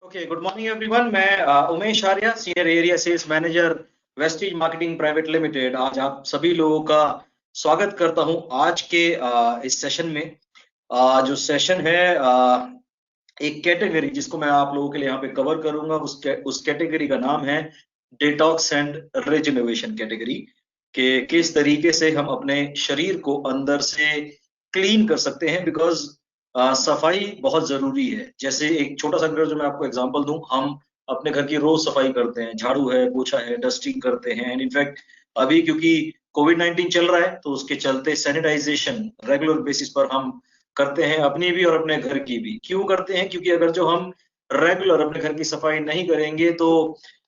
Okay, good morning everyone. मैं Umesh Arya, senior area sales manager, Vestige marketing private limited. आज आप सभी लोगों का स्वागत करता हूं आज के इस सेशन में। जो सेशन है एक कैटेगरी जिसको मैं आप लोगों के लिए यहाँ पे कवर करूंगा, उस कैटेगरी का नाम है डिटॉक्स एंड रिजेनरेशन कैटेगरी। कि किस तरीके से हम अपने शरीर को अंदर से क्लीन कर सकते हैं, बिकॉज सफाई बहुत जरूरी है। जैसे एक छोटा सा अगर जो मैं आपको एग्जांपल दूं, हम अपने घर की रोज सफाई करते हैं, झाड़ू है, पोछा है, डस्टिंग करते हैं। एंड इनफैक्ट अभी क्योंकि कोविड-19 चल रहा है तो उसके चलते सैनिटाइजेशन रेगुलर बेसिस पर हम करते हैं, अपनी भी और अपने घर की भी। क्यों करते हैं? क्योंकि अगर जो हम रेगुलर अपने घर की सफाई नहीं करेंगे तो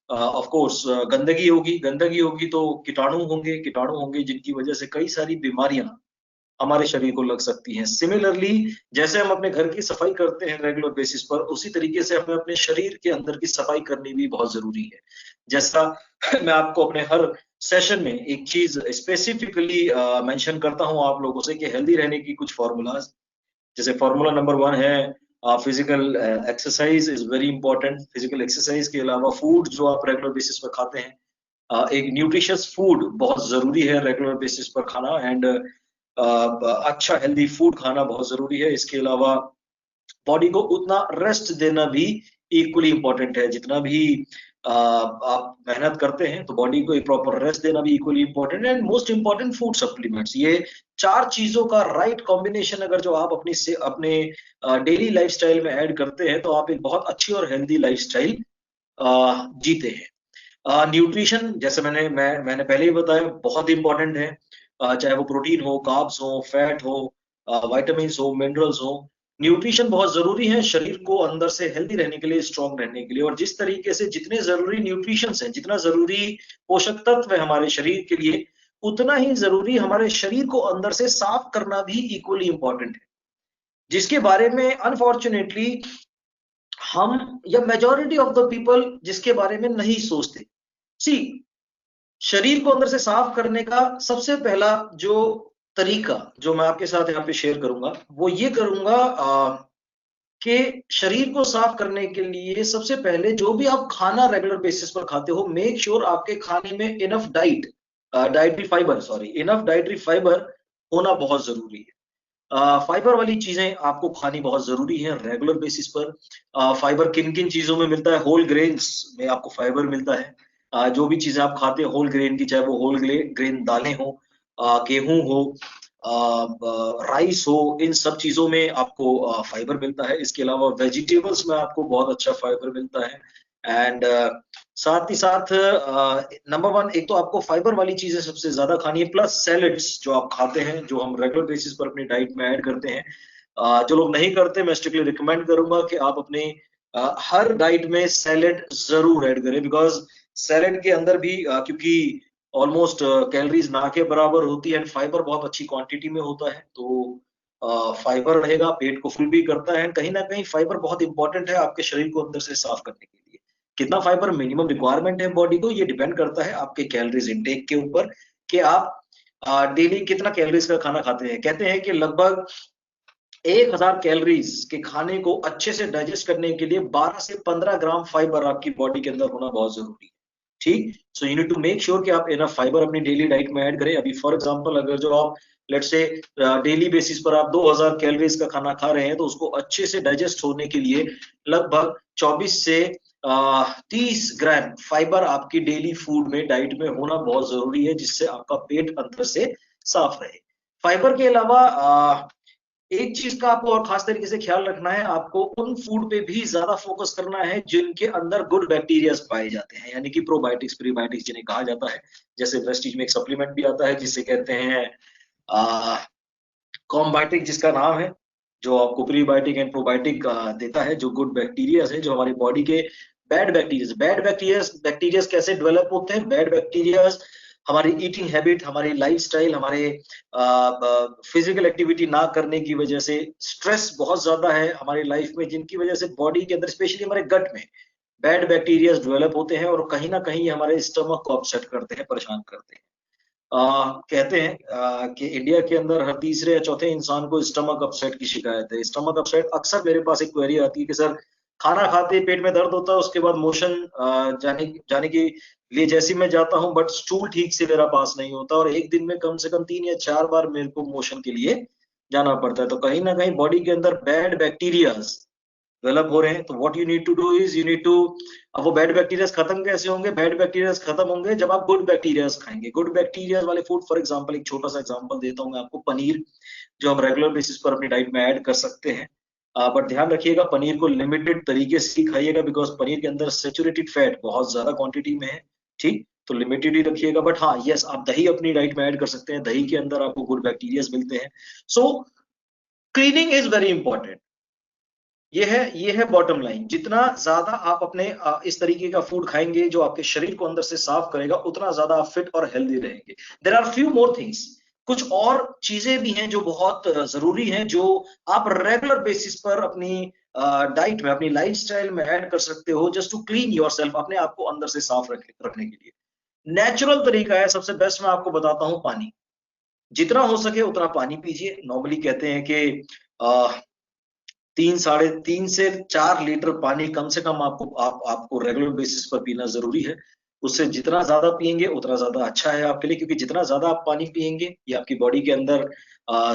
ऑफ कोर्स गंदगी होगी तो कीटाणु होंगे जिनकी वजह से कई सारी बीमारियां हमारे शरीर को लग सकती हैं। सिमिलरली, जैसे हम अपने घर की सफाई करते हैं रेगुलर बेसिस पर, उसी तरीके से हमें अपने शरीर के अंदर की सफाई करनी भी बहुत जरूरी है। जैसा मैं आपको अपने हर सेशन में एक चीज स्पेसिफिकली मेंशन करता हूं आप लोगों से कि हेल्दी रहने की कुछ फॉर्मूलाज। जैसे फॉर्मूला नंबर 1 है physical exercise is very important. Physical exercise के अलावा फूड जो आप रेगुलर बेसिस पर खाते हैं, एक न्यूट्रिशियस फूड बहुत जरूरी है रेगुलर बेसिस पर खाना। एंड अच्छा हेल्दी फूड खाना बहुत जरूरी है। इसके अलावा बॉडी को उतना रेस्ट देना भी इक्वली इंपॉर्टेंट है। जितना भी आप मेहनत करते हैं तो बॉडी को एक प्रॉपर रेस्ट देना भी इक्वली इंपॉर्टेंट है। And most important food supplements, ये 4 चीजों का राइट कॉम्बिनेशन अगर जो आप अपने डेली लाइफस्टाइल में ऐड करते हैं तो आप एक बहुत अच्छी और हेल्दी लाइफस्टाइल जीते हैं। न्यूट्रिशन, जैसे मैंने पहले ही बताया, बहुत इंपॉर्टेंट है। चाहे वो प्रोटीन हो, कार्ब्स हो, फैट हो, विटामिन्स हो, मिनरल्स हो, न्यूट्रिशन बहुत जरूरी है शरीर को अंदर से हेल्दी रहने के लिए, स्ट्रांग रहने के लिए। और जिस तरीके से जितने जरूरी न्यूट्रिशन है, जितना जरूरी पोषक तत्व है हमारे शरीर के लिए, उतना ही जरूरी हमारे शरीर को अंदर से साफ करना भी इक्वली इंपॉर्टेंट है, जिसके बारे में अनफॉर्चुनेटली हम या मेजोरिटी ऑफ द पीपल जिसके बारे में नहीं सोचते। सी, शरीर को अंदर से साफ करने का सबसे पहला जो तरीका जो मैं आपके साथ यहाँ पे शेयर करूंगा, वो ये करूंगा कि शरीर को साफ करने के लिए सबसे पहले जो भी आप खाना रेगुलर बेसिस पर खाते हो, मेक श्योर आपके खाने में इनफ डाइटरी फाइबर होना बहुत जरूरी है। फाइबर वाली चीजें आपको खानी बहुत जरूरी है रेगुलर बेसिस पर। फाइबर किन किन चीजों में मिलता है? होल ग्रेन्स में आपको फाइबर मिलता है। जो भी चीजें आप खाते हैं होल ग्रेन की, चाहे वो होल ग्रेन दालें हो, गेहूं हो, राइस हो, इन सब चीजों में आपको फाइबर मिलता है। इसके अलावा वेजिटेबल्स में आपको बहुत अच्छा फाइबर मिलता है। एंड साथ ही साथ नंबर 1, एक तो आपको फाइबर वाली चीजें सबसे ज्यादा खानी है, प्लस सैलेड्स जो आप खाते हैं, जो हम रेगुलर बेसिस पर अपनी डाइट में ऐड करते हैं। जो लोग नहीं करते, मैं स्ट्रिक्टली रिकमेंड करूंगा कि आप अपने हर डाइट में सैलेड जरूर ऐड करें, बिकॉज सैलेड के अंदर भी क्योंकि ऑलमोस्ट कैलोरीज ना के बराबर होती है एंड फाइबर बहुत अच्छी क्वांटिटी में होता है, तो फाइबर रहेगा, पेट को फुल भी करता है। कहीं ना कहीं फाइबर बहुत इंपॉर्टेंट है आपके शरीर को अंदर से साफ करने के लिए। कितना फाइबर मिनिमम रिक्वायरमेंट है बॉडी को, ये डिपेंड करता है आपके कैलोरीज इंटेक के ऊपर, कि आप डेली कितना कैलोरीज का खाना खाते हैं। कहते हैं कि लगभग 1000 कैलोरीज के खाने को अच्छे से डाइजेस्ट करने के लिए 12 से 15 ग्राम फाइबर आपकी बॉडी के अंदर होना बहुत जरूरी है। ठीक, so you need to make sure कि आप इनफ फाइबर अपनी डेली डाइट में ऐड करें। अभी फॉर एग्जांपल, अगर जो आप लेट्स से डेली बेसिस पर आप 2000 कैलोरीज का खाना खा रहे हैं, तो उसको अच्छे से डाइजेस्ट होने के लिए लगभग 24 से 30 ग्राम फाइबर आपकी डेली फूड में, डाइट में होना बहुत जरूरी है, जिससे आपका पेट अंदर से साफ रहे। फाइबर के अलावा एक चीज का आपको और खास तरीके से ख्याल रखना है, आपको उन फूड पे भी ज्यादा फोकस करना है जिनके अंदर गुड बैक्टीरिया पाए जाते हैं, यानी कि प्रोबायोटिक्स प्रीबायोटिक्स जिन्हें कहा जाता है। जैसे वेस्टीज में एक सप्लीमेंट भी आता है जिसे कहते हैं कॉम्बायोटिक, जिसका नाम है, जो आपको प्रीबायोटिक एंड प्रोबायोटिक देता है, जो गुड बैक्टीरिया है, जो हमारी बॉडी के बैड बैक्टीरिया कैसे डेवलप होते हैं? बैड बैक्टीरिया हमारी ईटिंग हैबिट, हमारी लाइफस्टाइल, हमारे फिजिकल एक्टिविटी ना करने की वजह से, स्ट्रेस बहुत ज्यादा है हमारी लाइफ में, जिनकी वजह से बॉडी के अंदर स्पेशली हमारे गट में बैड बैक्टीरिया डेवलप होते हैं और कहीं ना कहीं हमारे स्टमक को अपसेट करते हैं, परेशान करते हैं। कहते हैं कि इंडिया के अंदर हर तीसरे या चौथे इंसान को स्टमक अपसेट की शिकायत है। स्टमक अपसेट, अक्सर मेरे पास एक क्वेरी आती है कि सर खाना खाते ही पेट में दर्द होता है, उसके बाद मोशन जाने के लिए जैसे मैं जाता हूँ, बट स्टूल ठीक से मेरा पास नहीं होता, और एक दिन में कम से कम 3 या 4 बार मेरे को मोशन के लिए जाना पड़ता है। तो कहीं ना कहीं बॉडी के अंदर बैड बैक्टीरियाज डेवलप हो रहे हैं। तो what you need to do is, you need to, अब वो बैड बैक्टीरियाज खत्म कैसे होंगे? बैड बैक्टीरियाज खत्म होंगे जब आप गुड बैक्टीरियाज खाएंगे। गुड बैक्टीरियाज वाले फूड, फॉर एग्जांपल एक छोटा सा एग्जांपल देता हूँ मैं आपको, पनीर, जो हम रेगुलर बेसिस पर अपनी डाइट में ऐड कर सकते हैं। बट ध्यान रखिएगा, पनीर को लिमिटेड तरीके से ही खाइएगा, बिकॉज पनीर के अंदर सेचुरेटेड फैट बहुत ज्यादा क्वांटिटी में है, ठीक? तो लिमिटेड ही रखिएगा। बट हाँ, यस, आप दही अपनी डाइट में ऐड कर सकते हैं, दही के अंदर आपको गुड बैक्टीरियाज मिलते हैं। सो क्लीनिंग इज वेरी इंपॉर्टेंट। ये है बॉटम लाइन। जितना ज्यादा आप अपने इस तरीके का फूड खाएंगे जो आपके शरीर को अंदर से साफ करेगा, उतना ज्यादा आप फिट और हेल्दी रहेंगे। There are few more things, कुछ और चीजें भी हैं जो बहुत जरूरी हैं, जो आप रेगुलर बेसिस पर अपनी डाइट में, अपनी लाइफस्टाइल में ऐड कर सकते हो, जस्ट टू क्लीन योरसेल्फ, अपने आप को अंदर से साफ रखने के लिए। नेचुरल तरीका है, सबसे बेस्ट मैं आपको बताता हूं, पानी। जितना हो सके उतना पानी पीजिए। नॉर्मली कहते हैं कि 3 साढ़े 3 से 4 लीटर पानी कम से कम आपको रेगुलर बेसिस पर पीना जरूरी है। उससे जितना ज्यादा पिएंगे उतना ज्यादा अच्छा है आपके लिए, क्योंकि जितना ज्यादा आप पानी पिएंगे, ये आपकी बॉडी के अंदर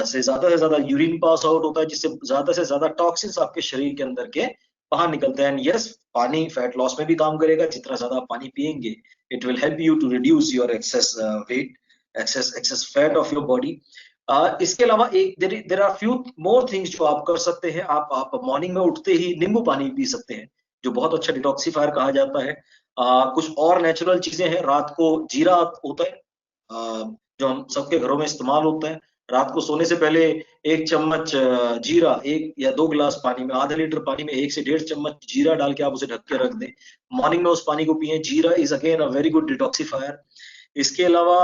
से ज्यादा यूरिन पास आउट होता है, जिससे ज्यादा से ज्यादा टॉक्सिन्स आपके शरीर के अंदर के बाहर निकलते हैं। यस, पानी फैट लॉस में भी काम करेगा। जितना ज्यादा आप पानी पिएंगे, it will help you to reduce your excess weight, excess fat of your body. इसके अलावा एक there are few more things जो आप कर सकते हैं। आप मॉर्निंग में उठते ही नींबू पानी पी सकते हैं, जो बहुत अच्छा डिटॉक्सिफायर कहा जाता है। कुछ और नेचुरल चीजें हैं। रात को जीरा होता है, जो हम सबके घरों में इस्तेमाल होता है। रात को सोने से पहले 1 चम्मच जीरा, 1 या 2 गिलास पानी में, आधा लीटर पानी में 1 से 1.5 चम्मच जीरा डाल के आप उसे ढक के रख दें। मॉर्निंग में उस पानी को पिए। जीरा is again a very good detoxifier. इसके अलावा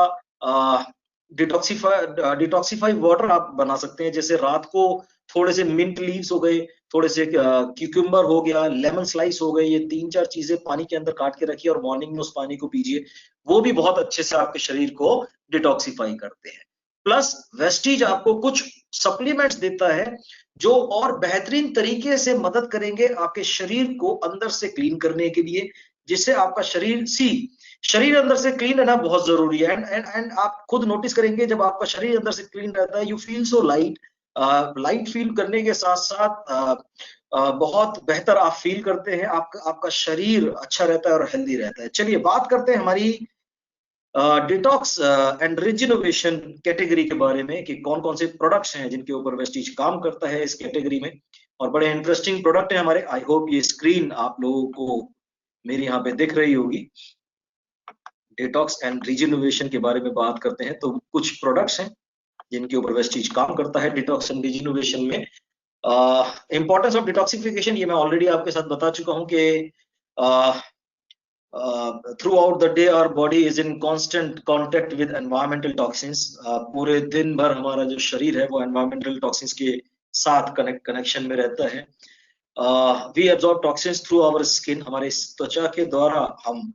डिटॉक्सिफाई वाटर आप बना सकते हैं, जैसे रात को थोड़े से मिंट लीव्स हो गए, थोड़े से क्यूकम्बर हो गया, लेमन स्लाइस हो गए, ये 3-4 चीजें पानी के अंदर काट के रखिए और मॉर्निंग में उस पानी को पीजिए। वो भी बहुत अच्छे से आपके शरीर को डिटॉक्सिफाई करते हैं। प्लस वेस्टीज आपको कुछ सप्लीमेंट्स देता है, जो और बेहतरीन तरीके से मदद करेंगे आपके शरीर को अंदर से क्लीन करने के लिए, जिससे आपका शरीर अंदर से क्लीन रहना बहुत जरूरी है। एंड आप खुद नोटिस करेंगे, जब आपका शरीर अंदर से क्लीन रहता है, you feel so light. Light feel करने के साथ साथ बहुत बेहतर आप फील करते हैं। आपका शरीर अच्छा रहता है और हेल्दी रहता है। चलिए बात करते हैं हमारी डिटॉक्स एंड रिजिनोवेशन कैटेगरी के बारे में, कि कौन कौन से प्रोडक्ट्स हैं जिनके ऊपर वेस्टीज काम करता है इस कैटेगरी में। और बड़े इंटरेस्टिंग प्रोडक्ट हैं हमारे। आई होप ये स्क्रीन आप लोगों को मेरी यहाँ पे दिख रही होगी। डिटॉक्स एंड रिजिनोवेशन के बारे में बात करते हैं, तो कुछ प्रोडक्ट्स हैं जिनके ऊपर वेस्टीज काम करता है डिटॉक्स एंड रिजिनोवेशन में। इंपॉर्टेंस ऑफ डिटॉक्सिफिकेशन, ये मैं ऑलरेडी आपके साथ बता चुका हूं कि throughout the day our body is in constant contact with environmental toxins. पूरे दिन भर हमारा जो शरीर है वो एनवायरमेंटल टॉक्सिन्स के साथ कनेक्शन में रहता है। We absorb toxins through our skin, हमारे त्वचा के द्वारा हम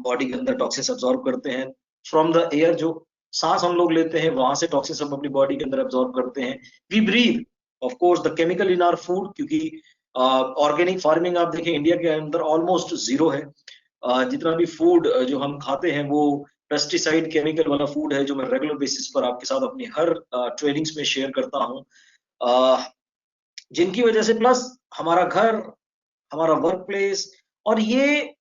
बॉडी के अंदर टॉक्सिन्स एब्जॉर्ब करते हैं। फ्रॉम द एयर, जो सांस हम लोग लेते हैं, वहां से टॉक्सिन्स हम अपनी बॉडी के अंदर एब्जॉर्ब करते हैं। We breathe of course the chemical in our food, क्योंकि ऑर्गेनिक फार्मिंग आप देखें इंडिया के अंदर ऑलमोस्ट जीरो है। जितना भी फूड जो हम खाते हैं वो पेस्टिसाइड केमिकल वाला फूड है, जो मैं रेगुलर बेसिस पर आपके साथ अपनी हर ट्रेनिंग्स में शेयर करता हूँ, जिनकी वजह से प्लस हमारा घर, हमारा वर्क प्लेस, और ये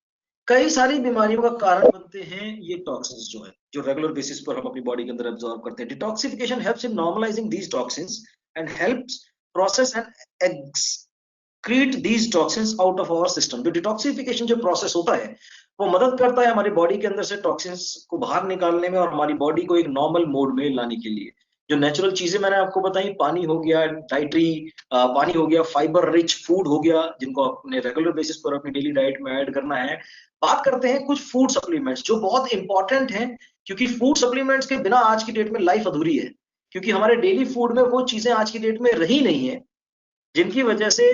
कई सारी बीमारियों का कारण बनते हैं। ये टॉक्सिन्स जो है, जो रेगुलर बेसिस पर हम अपनी बॉडी के अंदर एब्जॉर्ब करते हैं। Detoxification helps in normalizing these toxins and helps process and excrete these toxins out of our system. जो डिटॉक्सिफिकेशन जो प्रोसेस होता है, वो मदद करता है हमारी बॉडी के अंदर से टॉक्सिन्स को बाहर निकालने में और हमारी बॉडी को एक नॉर्मल मोड में लाने के लिए। जो नेचुरल चीजें मैंने आपको बताई, पानी हो गया, पानी हो गया, फाइबर रिच फूड हो गया, जिनको अपने रेगुलर बेसिस पर अपनी डेली डाइट में ऐड करना है। बात करते हैं कुछ फूड सप्लीमेंट्स जो बहुत इंपॉर्टेंट हैं, क्योंकि फूड सप्लीमेंट्स के बिना आज की डेट में लाइफ अधूरी है, क्योंकि हमारे डेली फूड में वो चीजें आज की डेट में रही नहीं है जिनकी वजह से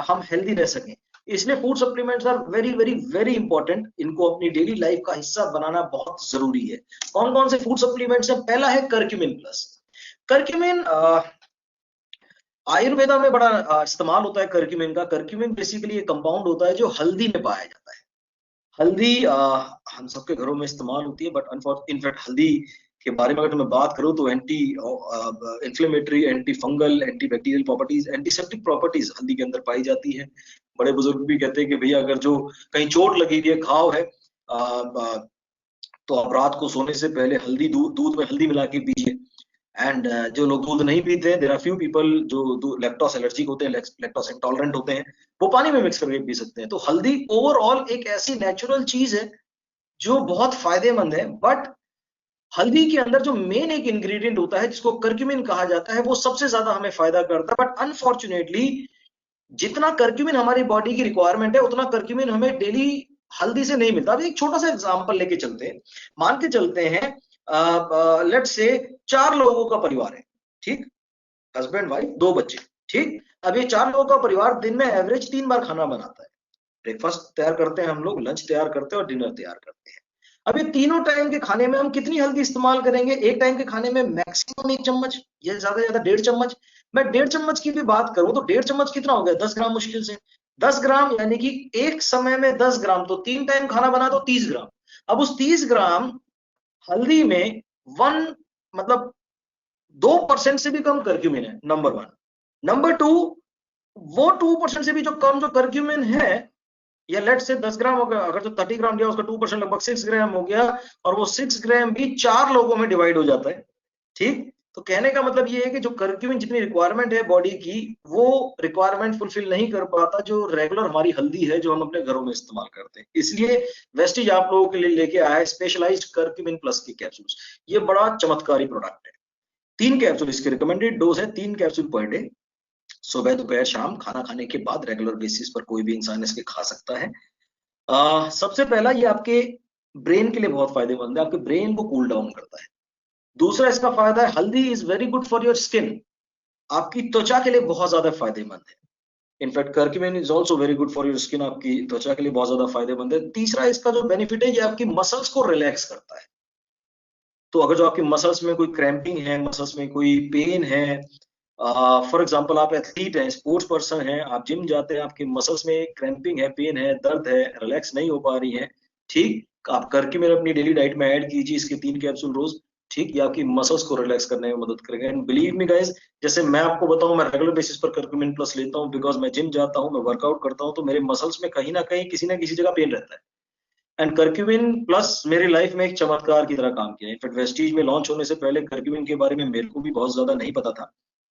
हम हेल्दी रह सकें। इसलिए food supplements are very very very important. इनको अपनी डेली लाइफ का हिस्सा बनाना बहुत जरूरी है। कौन कौन से फूड सप्लीमेंट्स हैं? पहला है करक्यूमिन प्लस। करक्यूमिन आयुर्वेदा में बड़ा इस्तेमाल होता है करक्यूमिन का। करक्यूमिन बेसिकली एक कंपाउंड होता है जो हल्दी में पाया जाता है। हल्दी हम सबके घरों में इस्तेमाल होती है, बट इनफैक्ट हल्दी के बारे में अगर मैं बात करूं तो anti inflammatory, anti fungal, anti bacterial properties, antiseptic properties हल्दी के अंदर पाई जाती है। बड़े बुजुर्ग भी कहते हैं कि भैया अगर जो कहीं चोट लगी हुई है, घाव है, तो आप रात को सोने से पहले हल्दी दूध में हल्दी मिला के पीजिए। एंड जो लोग दूध नहीं पीते हैं, देयर आर फ्यू पीपल जो लैक्टोस एलर्जिक होते हैं, लैक्टोस इंटॉलरेंट होते हैं, वो पानी में मिक्स करके पी सकते हैं। तो हल्दी ओवरऑल एक ऐसी नेचुरल चीज है जो बहुत फायदेमंद है। बट हल्दी के अंदर जो मेन एक इंग्रेडिएंट होता है जिसको करक्यूमिन कहा जाता है, वो सबसे ज्यादा हमें फायदा करता है। बट अनफॉर्चुनेटली जितना करक्यूमिन हमारी बॉडी की रिक्वायरमेंट है उतना करक्यूमिन हमें डेली हल्दी से नहीं मिलता। अभी एक छोटा सा एग्जांपल लेके चलते हैं। मान के चलते हैं लेट्स से 4 लोगों का परिवार है, ठीक, हस्बैंड वाइफ 2 बच्चे, ठीक। अब ये 4 लोगों का परिवार दिन में एवरेज 3 बार खाना बनाता है। ब्रेकफास्ट तैयार करते हैं हम लोग, लंच तैयार करते हैं और डिनर तैयार करते हैं। अब ये तीनों टाइम के खाने में हम कितनी हल्दी इस्तेमाल करेंगे? एक टाइम के खाने में मैक्सिमम 1 चम्मच या ज्यादा से ज्यादा 1.5 चम्मच। मैं 1.5 चम्मच की भी बात करूं तो 1.5 चम्मच कितना हो गया? 10 ग्राम मुश्किल से। 10 ग्राम यानी कि एक समय में 10 ग्राम, तो 3 टाइम खाना बना तो 30 ग्राम। अब उस 30 ग्राम हल्दी में 1 मतलब 2% से भी कम करक्यूमिन है, नंबर 1। नंबर 2, वो 2% से भी जो कम जो करक्यूमिन है, या लेट से 10 ग्राम हो गया, अगर जो 30 ग्राम दिया उसका 2% लगभग 6 ग्राम हो गया, और वो 6 ग्राम भी 4 लोगों में डिवाइड हो जाता है, ठीक। तो कहने का मतलब ये है कि जो करक्यूमिन जितनी रिक्वायरमेंट है बॉडी की, वो रिक्वायरमेंट फुलफिल नहीं कर पाता जो रेगुलर हमारी हल्दी है जो हम अपने घरों में इस्तेमाल करते हैं। इसलिए वेस्टीज आप लोगों के लिए लेके आया है स्पेशलाइज्ड करक्यूमिन प्लस के कैप्सूल्स। ये बड़ा चमत्कारी प्रोडक्ट है। 3 कैप्सूल इसके रिकमेंडेड डोज है, 3 कैप्सूल पर डे, सुबह दोपहर शाम, खाना खाने के बाद रेगुलर बेसिस पर कोई भी इंसान इसके खा सकता है। सबसे पहला, ये आपके ब्रेन के लिए बहुत फायदेमंद है, आपके ब्रेन को कूल डाउन करता है। दूसरा इसका फायदा है, हल्दी is very good for your skin, आपकी त्वचा के लिए बहुत ज्यादा फायदेमंद है। In fact curcumin is also very good for your skin, आपकी त्वचा के लिए बहुत ज्यादा फायदेमंद है। तीसरा इसका जो बेनिफिट है, ये आपकी मसल्स को रिलैक्स करता है। तो अगर जो आपकी मसल्स में कोई क्रैम्पिंग है, मसल्स में कोई पेन है, फॉर एग्जाम्पल आप एथलीट हैं, स्पोर्ट्स पर्सन हैं, आप जिम जाते हैं, आपकी मसल्स में क्रैम्पिंग है, पेन है, दर्द है, रिलैक्स नहीं हो पा रही है, ठीक, आप करके मेरे अपनी डेली डाइट में ऐड कीजिए इसके 3 कैप्सूल रोज, ठीक। ये आपकी मसल्स को रिलैक्स करने में मदद करेगा। एंड बिलीव मी गाइस, जैसे मैं आपको बताऊं, मैं रेगुलर बेसिस पर करक्यूमिन प्लस लेता हूं, बिकॉज मैं जिम जाता हूं, मैं वर्कआउट करता हूं, तो मेरे मसल्स में कहीं ना कहीं किसी ना किसी जगह पेन रहता है। एंड करक्यूमिन प्लस मेरी लाइफ में एक चमत्कार की तरह काम किया। इनफैक्ट वेस्टीज में लॉन्च होने से पहले करक्यूमिन के बारे में मेरे को भी बहुत ज्यादा नहीं पता था,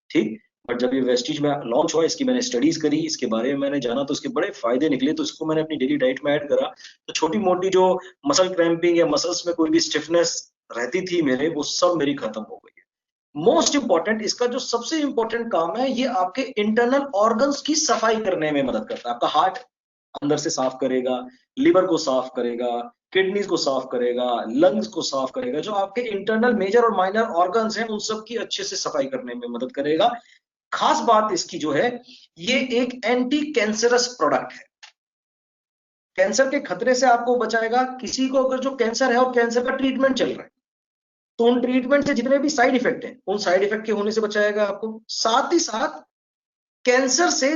ठीक। बट जब ये वेस्टीज में लॉन्च हुआ, इसकी मैंने स्टडीज करी, इसके बारे में मैंने जाना, तो इसके बड़े फायदे निकले, तो इसको मैंने अपनी डेली डाइट में ऐड करा। तो छोटी मोटी जो मसल क्रैम्पिंग या मसल्स में कोई भी स्टिफनेस रहती थी मेरे, वो सब मेरी खत्म हो गई है। मोस्ट इंपॉर्टेंट, इसका जो सबसे इंपॉर्टेंट काम है, ये आपके इंटरनल ऑर्गन्स की सफाई करने में मदद करता है। आपका हार्ट अंदर से साफ करेगा, लिवर को साफ करेगा, किडनीज को साफ करेगा, लंग्स को साफ करेगा। जो आपके इंटरनल मेजर और माइनर ऑर्गन्स हैं, उन सब की अच्छे से सफाई करने में मदद करेगा। खास बात इसकी जो है, ये एक एंटी कैंसरस प्रोडक्ट है, कैंसर के खतरे से आपको बचाएगा। किसी को अगर जो कैंसर है और कैंसर का ट्रीटमेंट चल रहा है, तो उन ट्रीटमेंट से जितने भी साइड इफेक्ट हैं, उन साइड इफेक्ट के होने से बचाएगा आपको। साथ ही साथ कैंसर से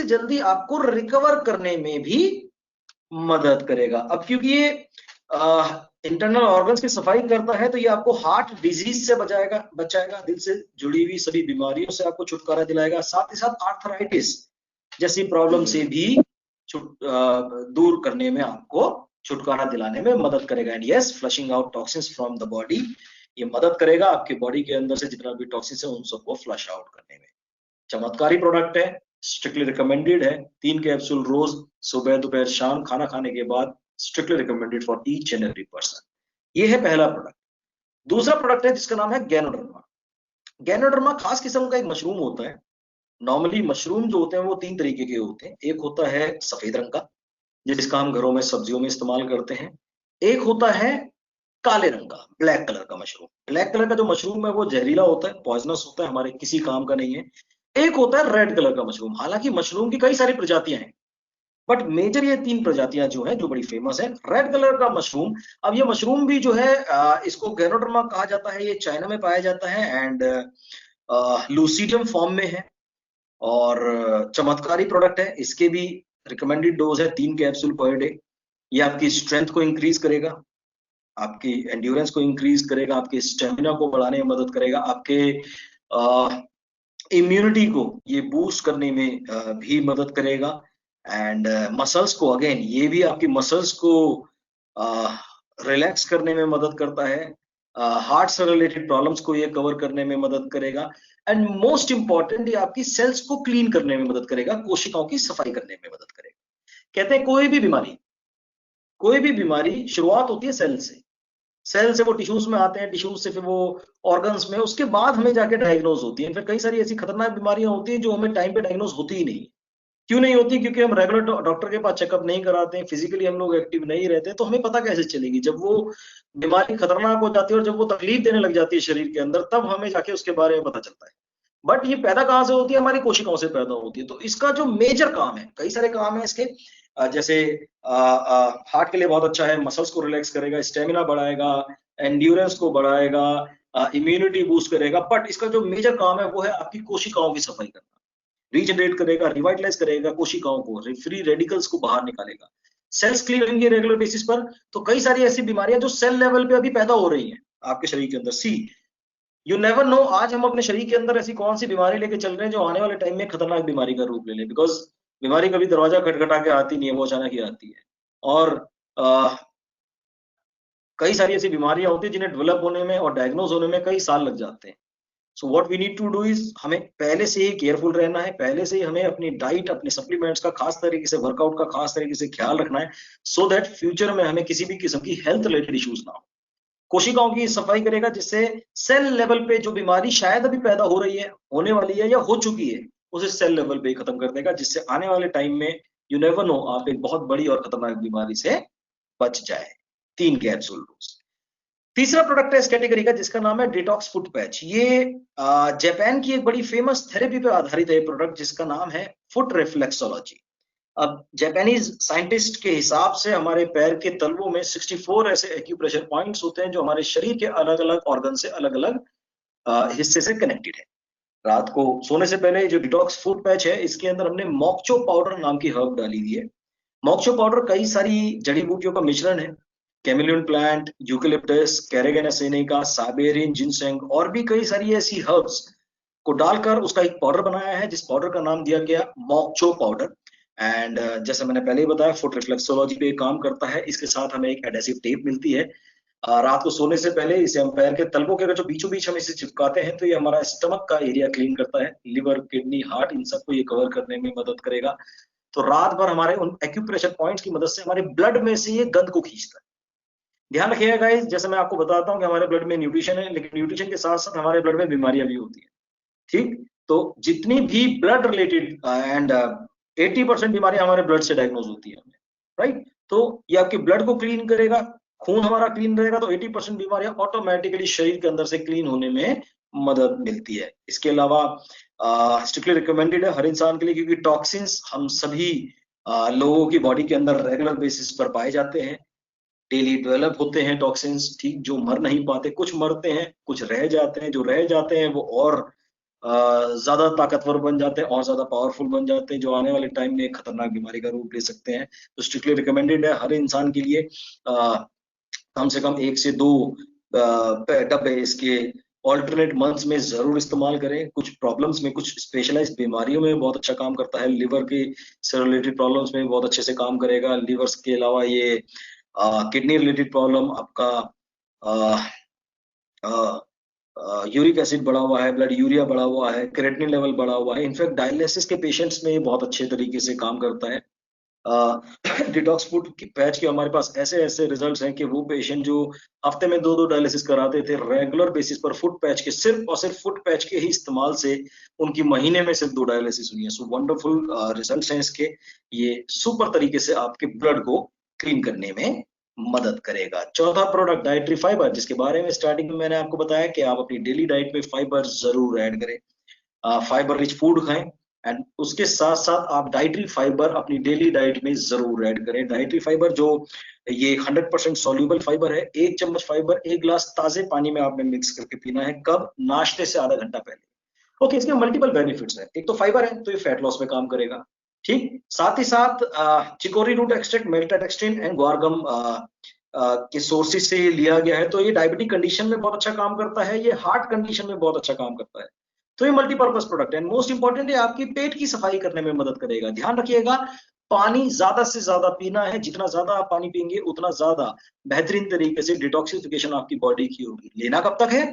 जल्दी आपको रिकवर करने में भी मदद करेगा। अब क्योंकि ये इंटरनल ऑर्गन्स की सफाई करता है, तो ये आपको हार्ट डिजीज से बचाएगा, दिल से जुड़ी हुई सभी बीमारियों से आपको छुटकारा दिलाएगा। साथ ही साथ आर्थराइटिस जैसी प्रॉब्लम से भी दूर करने में आपको छुटकारा दिलाने में मदद करेगा। And yes, flushing out toxins from the body, ये मदद करेगा आपके बॉडी के अंदर से जितना भी टॉक्सिन्स है उन सबको फ्लश आउट करने में। चमत्कारी प्रोडक्ट है, स्ट्रिक्टली रिकमेंडेड है। 3 कैप्सूल रोज, सुबह दोपहर शाम, खाना खाने के बाद, strictly recommended for each and every person. ये है पहला प्रोडक्ट। दूसरा प्रोडक्ट है जिसका नाम है गैनोडर्मा। गैनोडर्मा खास किस्म का एक मशरूम होता है। नॉर्मली मशरूम जो होते हैं वो 3 तरीके के होते हैं। एक होता है सफेद रंग का, जिसका हम घरों में सब्जियों में इस्तेमाल करते हैं। एक होता है काले रंग का, ब्लैक कलर का मशरूम। ब्लैक कलर का जो मशरूम है वो जहरीला होता है, पॉइजनस होता है, हमारे किसी काम का नहीं है। एक होता है रेड कलर का मशरूम। हालांकि मशरूम की कई सारी प्रजातियां हैं, बट मेजर ये 3 प्रजातियां जो है, जो बड़ी फेमस है। रेड कलर का मशरूम, अब ये मशरूम भी जो है, इसको गैनोडर्मा कहा जाता है, ये चाइना में पाया जाता है, एंड लूसीडियम फॉर्म में है। और चमत्कारी प्रोडक्ट है। इसके भी रिकमेंडेड डोज है 3 कैप्सूल पर डे। ये आपकी स्ट्रेंथ को इंक्रीज करेगा, आपकी एंड्योरेंस को इंक्रीज करेगा, आपके स्टेमिना को बढ़ाने में मदद करेगा, आपके इम्यूनिटी को ये बूस्ट करने में भी मदद करेगा। एंड मसल्स को, अगेन ये भी आपकी मसल्स को रिलैक्स करने में मदद करता है। हार्ट से रिलेटेड प्रॉब्लम्स को ये कवर करने में मदद करेगा। एंड मोस्ट इंपॉर्टेंट, ये आपकी सेल्स को क्लीन करने में मदद करेगा, कोशिकाओं की सफाई करने में मदद करेगा। कहते हैं कोई भी बीमारी शुरुआत होती है सेल से वो टिश्यूज में आते हैं, टिश्यूज से फिर वो ऑर्गन्स में, उसके बाद हमें जाके डायग्नोज होती है। फिर कई सारी ऐसी खतरनाक बीमारियां होती हैं जो हमें टाइम पे डायग्नोज होती ही नहीं। क्यों नहीं होती? क्योंकि हम रेगुलर डॉक्टर के पास चेकअप नहीं कराते हैं, फिजिकली हम लोग एक्टिव नहीं रहते, तो हमें पता कैसे चलेगी? जब वो बीमारी खतरनाक हो जाती है और जब वो तकलीफ देने लग जाती है शरीर के अंदर, तब हमें जाके उसके बारे में पता चलता है। बट ये पैदा कहाँ से होती है? हमारी कोशिकाओं से पैदा होती है। तो इसका जो मेजर काम है, कई सारे काम है इसके, जैसे हार्ट के लिए बहुत अच्छा है, मसल्स को रिलैक्स करेगा, स्टेमिना बढ़ाएगा, एंड्योरेंस को बढ़ाएगा, इम्यूनिटी बूस्ट करेगा। बट इसका जो मेजर काम है वो है आपकी कोशिकाओं की सफाई करना। रीजनरेट करेगा, रिवाइटलाइज करेगा कोशिकाओं को, फ्री रेडिकल्स को बाहर निकालेगा, सेल्स क्लीन होंगे रेगुलर बेसिस पर। तो कई सारी ऐसी बीमारियां जो सेल लेवल पे अभी पैदा हो रही हैं आपके शरीर के अंदर, यू नेवर नो, आज हम अपने शरीर के अंदर ऐसी कौन सी बीमारी लेके चल रहे हैं जो आने वाले टाइम में खतरनाक बीमारी का रूप ले ले। बिकॉज बीमारी कभी दरवाजा खटखटा के आती नहीं है, वो अचानक ही आती है। और कई सारी ऐसी बीमारियां होती है जिन्हें डेवलप होने में और डायग्नोज होने में कई साल लग जाते हैं। So what we need to do is, हमें पहले से ही केयरफुल रहना है, पहले से ही हमें अपनी डाइट, अपने सप्लीमेंट्स का खास तरीके से, वर्कआउट का खास तरीके से ख्याल रखना है, सो दैट फ्यूचर में हमें किसी भी किस्म की हेल्थ रिलेटेड इश्यूज ना हो। कोशिकाओं की सफाई करेगा जिससे सेल लेवल पे जो बीमारी शायद अभी पैदा हो रही है, होने वाली है या हो चुकी है, उसे सेल लेवल पे ही खत्म कर देगा, जिससे आने वाले टाइम में यू नेवर नो, आप एक बहुत बड़ी और खतरनाक बीमारी से बच जाए। 3 कैप्सूल रोज। तीसरा प्रोडक्ट है इस कैटेगरी का जिसका नाम है डिटॉक्स फुट पैच। ये जापान की एक बड़ी फेमस थेरेपी पे आधारित है प्रोडक्ट, जिसका नाम है फुट रिफ्लेक्सोलॉजी। अब जापानीज साइंटिस्ट के हिसाब से हमारे पैर के तलवों में 64 ऐसे एक्यूप्रेशर पॉइंट्स होते हैं जो हमारे शरीर के अलग अलग ऑर्गन से, अलग अलग हिस्से से कनेक्टेड है। रात को सोने से पहले जो डिटॉक्स फुट पैच है, इसके अंदर हमने मोक्चो पाउडर नाम की हर्ब डाली हुई है। मोक्चो पाउडर कई सारी जड़ी बूटियों का मिश्रण है, कैमिलियन प्लांट, यूकेलिप्टस, कैरेगेना सेनेका, साबेरिन, जिनसेंग और भी कई सारी ऐसी हर्ब्स को डालकर उसका एक पाउडर बनाया है, जिस पाउडर का नाम दिया गया मोक्चो पाउडर। एंड जैसे मैंने पहले ही बताया, फुट रिफ्लेक्सोलॉजी पे काम करता है। इसके साथ हमें एक एडेसिव टेप मिलती है। रात को सोने से पहले इसे हम पैर के तलवों के जो बीचों बीच हम इसे चिपकाते हैं, तो ये हमारा स्टमक का एरिया क्लीन करता है, लिवर, किडनी, हार्ट, इन सबको ये कवर करने में मदद करेगा। तो रात भर हमारे उन एक्यूप्रेशर पॉइंट्स की मदद से हमारे ब्लड में से ये गंद को खींचता है। ध्यान रखिएगा गाइस, जैसे मैं आपको बताता हूँ कि हमारे ब्लड में न्यूट्रिशन है, लेकिन न्यूट्रिशन के साथ साथ हमारे ब्लड में बीमारियां भी होती है। ठीक, तो जितनी भी ब्लड रिलेटेड एंड 80% बीमारियां हमारे ब्लड से डायग्नोज होती है, राइट। तो ये आपके ब्लड को क्लीन करेगा, खून हमारा क्लीन रहेगा, तो 80% बीमारियां ऑटोमेटिकली शरीर के अंदर से क्लीन होने में मदद मिलती है। इसके अलावा स्ट्रिक्टली रिकमेंडेड है हर इंसान के लिए, क्योंकि टॉक्सिन्स हम सभी लोगों की बॉडी के अंदर रेगुलर बेसिस पर पाए जाते हैं, डेली डेवलप होते हैं टॉक्सिन्स। ठीक, जो मर नहीं पाते, कुछ मरते हैं, कुछ रह जाते हैं, जो रह जाते हैं वो और ज्यादा ताकतवर बन जाते हैं और ज्यादा पावरफुल बन जाते हैं, जो आने वाले टाइम में खतरनाक बीमारी का रूप ले सकते हैं। तो स्ट्रिक्टली रिकमेंडेड है हर इंसान के लिए कम से कम 1 से 2 डब्बे इसके ऑल्टरनेट मंथ्स में जरूर इस्तेमाल करें। कुछ प्रॉब्लम्स में, कुछ स्पेशलाइज्ड बीमारियों में बहुत अच्छा काम करता है। लिवर के से रिलेटेड प्रॉब्लम्स में बहुत अच्छे से काम करेगा। लिवर्स के अलावा ये किडनी रिलेटेड प्रॉब्लम, आपका यूरिक एसिड बढ़ा हुआ है, ब्लड यूरिया बढ़ा हुआ है, क्रेटिनिन लेवल बढ़ा हुआ है, इनफैक्ट डायलिसिस के पेशेंट्स में बहुत अच्छे तरीके से काम करता है। डिटॉक्स फुट पैच के हमारे पास ऐसे ऐसे रिजल्ट्स हैं कि वो पेशेंट जो हफ्ते में 2-2 डायलिसिस कराते थे, रेगुलर बेसिस पर फुट पैच के, सिर्फ और सिर्फ फुट पैच के ही इस्तेमाल से उनकी महीने में सिर्फ 2 डायलिसिस हुई है। सो वंडरफुल रिजल्ट्स हैं इसके। ये सुपर तरीके से आपके ब्लड को क्लीन करने में मदद करेगा। चौथा प्रोडक्ट डाइटरी फाइबर, जिसके बारे में स्टार्टिंग में मैंने आपको बताया कि आप अपनी डेली डाइट में फाइबर जरूर ऐड करें, फाइबर रिच फूड खाएं, एंड उसके साथ साथ आप डाइटरी फाइबर अपनी डेली डाइट में जरूर ऐड करें। डाइटरी फाइबर जो ये 100% सॉल्यूबल फाइबर है, 1 चम्मच फाइबर 1 गिलास ताजे पानी में आपने मिक्स करके पीना है। कब? नाश्ते से आधा घंटा पहले। ओके, इसके मल्टीपल बेनिफिट्स हैं। एक तो फाइबर है, तो ये फैट लॉस में काम करेगा, ठीक। साथ ही साथ चिकोरी रूट एक्सट्रैक्ट, मेल्टाटेक्स्टिन एंड ग्वारगम के सोर्सेज से लिया गया है, तो ये डायबिटिक कंडीशन में बहुत अच्छा काम करता है, ये हार्ट कंडीशन में बहुत अच्छा काम करता है। तो ये मल्टीपर्पज प्रोडक्ट है। एंड मोस्ट इंपॉर्टेंट है, आपकी पेट की सफाई करने में मदद करेगा। ध्यान रखिएगा, पानी ज्यादा से ज्यादा पीना है, जितना ज्यादा आप पानी पिएंगे उतना ज्यादा बेहतरीन तरीके से डिटॉक्सिफिकेशन आपकी बॉडी की होगी। लेना कब तक है?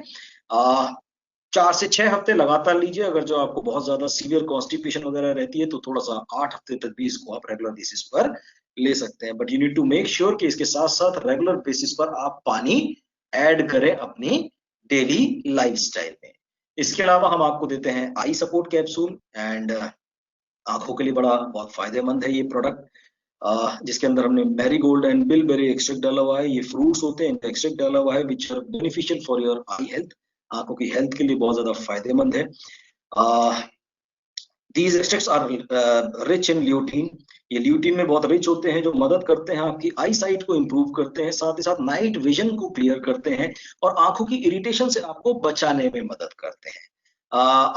4 से 6 हफ्ते लगातार लीजिए। अगर जो आपको बहुत ज्यादा सीवियर कॉन्स्टिपेशन वगैरह रहती है, तो थोड़ा सा 8 हफ्ते तक भी इसको आप रेगुलर बेसिस पर ले सकते हैं। But you need to make sure कि इसके साथ साथ रेगुलर बेसिस पर आप पानी ऐड करें अपनी डेली लाइफस्टाइल में। इसके अलावा हम आपको देते हैं आई सपोर्ट कैप्सूल, एंड आंखों के लिए बहुत फायदेमंद है ये प्रोडक्ट, जिसके अंदर हमने मैरीगोल्ड एंड बिलबेरी एक्सट्रैक्ट डाला हुआ है। ये फ्रूट्स होते हैं, इनका एक्सट्रैक्ट डाला हुआ है, which are beneficial for your eye health. आंखों की हेल्थ के लिए बहुत ज्यादा फायदेमंद है। These extracts are rich in lutein. ये ल्यूटीन में बहुत रिच होते हैं, जो मदद करते हैं आपकी आई साइट को इंप्रूव करते हैं, साथ ही साथ नाइट विजन को क्लियर करते हैं और आंखों की इरिटेशन से आपको बचाने में मदद करते हैं।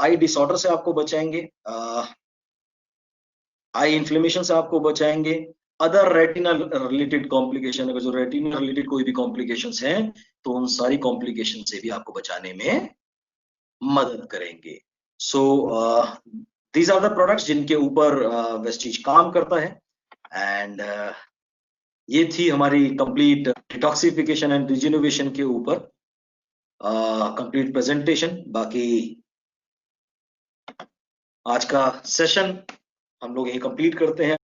आई डिसऑर्डर से आपको बचाएंगे, आई इन्फ्लेमेशन से आपको बचाएंगे, अदर रेटिनल रिलेटेड कॉम्प्लिकेशन, अगर जो रेटिना रिलेटेड कोई भी कॉम्प्लिकेशंस हैं, तो उन सारी कॉम्प्लिकेशन से भी आपको बचाने में मदद करेंगे। So these are the products जिनके ऊपर वेस्टीज काम करता है। एंड ये थी हमारी कंप्लीट डिटॉक्सिफिकेशन एंड रिजुनोवेशन के ऊपर कंप्लीट प्रेजेंटेशन। बाकी आज का सेशन हम लोग यही कंप्लीट करते हैं।